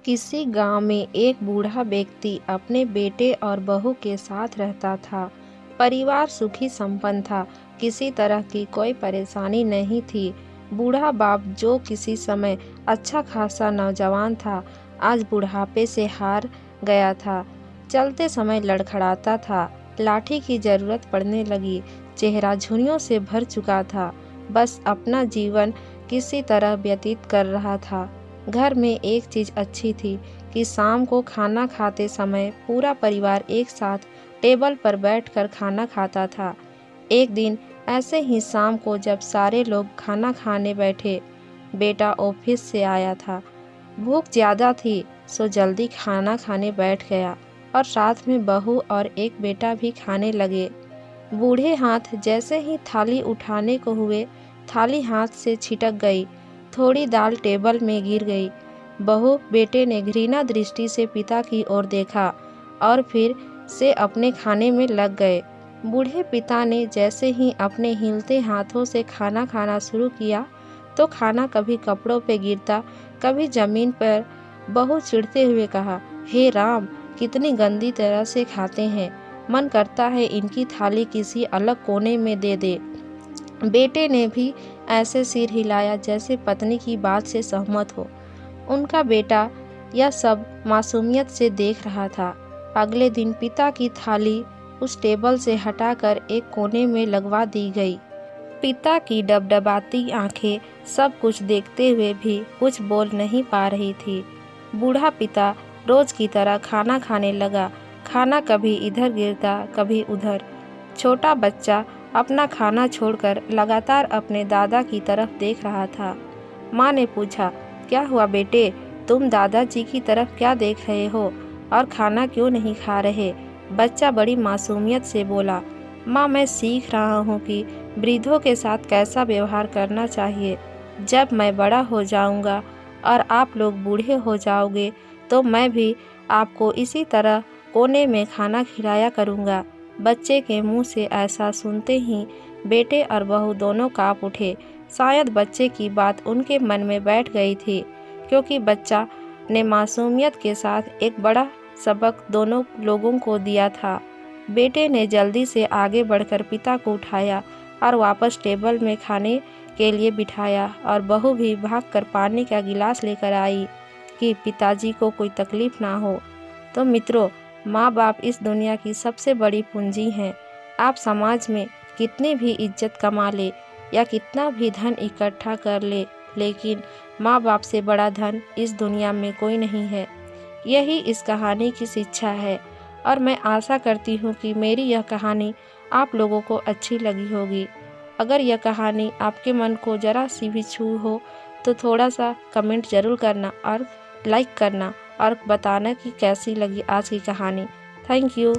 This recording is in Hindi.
किसी गांव में एक बूढ़ा व्यक्ति अपने बेटे और बहू के साथ रहता था। परिवार सुखी संपन्न था। किसी तरह की कोई परेशानी नहीं थी। बूढ़ा बाप, जो किसी समय अच्छा खासा नौजवान था, आज बुढ़ापे से हार गया था। चलते समय लड़खड़ाता था। लाठी की जरूरत पड़ने लगी। चेहरा झुर्रियों से भर चुका था। बस अपना जीवन किसी तरह व्यतीत कर रहा था। घर में एक चीज़ अच्छी थी कि शाम को खाना खाते समय पूरा परिवार एक साथ टेबल पर बैठकर खाना खाता था। एक दिन ऐसे ही शाम को जब सारे लोग खाना खाने बैठे, बेटा ऑफिस से आया था। भूख ज़्यादा थी, सो जल्दी खाना खाने बैठ गया और साथ में बहू और एक बेटा भी खाने लगे। बूढ़े हाथ जैसे ही थाली उठाने को हुए, थाली हाथ से छिटक गई। थोड़ी दाल टेबल में गिर गई। बहू बेटे ने घृणा दृष्टि से पिता की ओर देखा और फिर से अपने खाने में लग गए। बूढ़े पिता ने जैसे ही अपने हिलते हाथों से खाना खाना शुरू किया तो खाना कभी कपड़ों पे गिरता, कभी जमीन पर। बहू चिढ़ते हुए कहा, हे राम, कितनी गंदी तरह से खाते हैं। मन करता है इनकी थाली किसी अलग कोने में दे दे। बेटे ने भी ऐसे सिर हिलाया जैसे पत्नी की बात से सहमत हो। उनका बेटा यह सब मासूमियत से देख रहा था। अगले दिन पिता की थाली उस टेबल से हटाकर एक कोने में लगवा दी गई। पिता की डबडबाती आंखें सब कुछ देखते हुए भी कुछ बोल नहीं पा रही थी। बूढ़ा पिता रोज की तरह खाना खाने लगा। खाना कभी इधर गिरता, कभी उधर। छोटा बच्चा अपना खाना छोड़कर लगातार अपने दादा की तरफ देख रहा था। माँ ने पूछा, क्या हुआ बेटे, तुम दादाजी की तरफ क्या देख रहे हो और खाना क्यों नहीं खा रहे? बच्चा बड़ी मासूमियत से बोला, माँ, मैं सीख रहा हूँ कि वृद्धों के साथ कैसा व्यवहार करना चाहिए। जब मैं बड़ा हो जाऊँगा और आप लोग बूढ़े हो जाओगे तो मैं भी आपको इसी तरह कोने में खाना खिलाया करूँगा। बच्चे के मुंह से ऐसा सुनते ही बेटे और बहू दोनों कांप उठे। शायद बच्चे की बात उनके मन में बैठ गई थी, क्योंकि बच्चा ने मासूमियत के साथ एक बड़ा सबक दोनों लोगों को दिया था। बेटे ने जल्दी से आगे बढ़कर पिता को उठाया और वापस टेबल में खाने के लिए बिठाया, और बहू भी भागकर पानी का गिलास लेकर आई कि पिताजी को कोई तकलीफ ना हो। तो मित्रों, माँ बाप इस दुनिया की सबसे बड़ी पूंजी हैं। आप समाज में कितनी भी इज्जत कमा ले या कितना भी धन इकट्ठा कर ले, लेकिन माँ बाप से बड़ा धन इस दुनिया में कोई नहीं है। यही इस कहानी की शिक्षा है, और मैं आशा करती हूँ कि मेरी यह कहानी आप लोगों को अच्छी लगी होगी। अगर यह कहानी आपके मन को ज़रा सी भी छू हो तो थोड़ा सा कमेंट ज़रूर करना और लाइक करना और बताना कि कैसी लगी आज की कहानी। Thank you.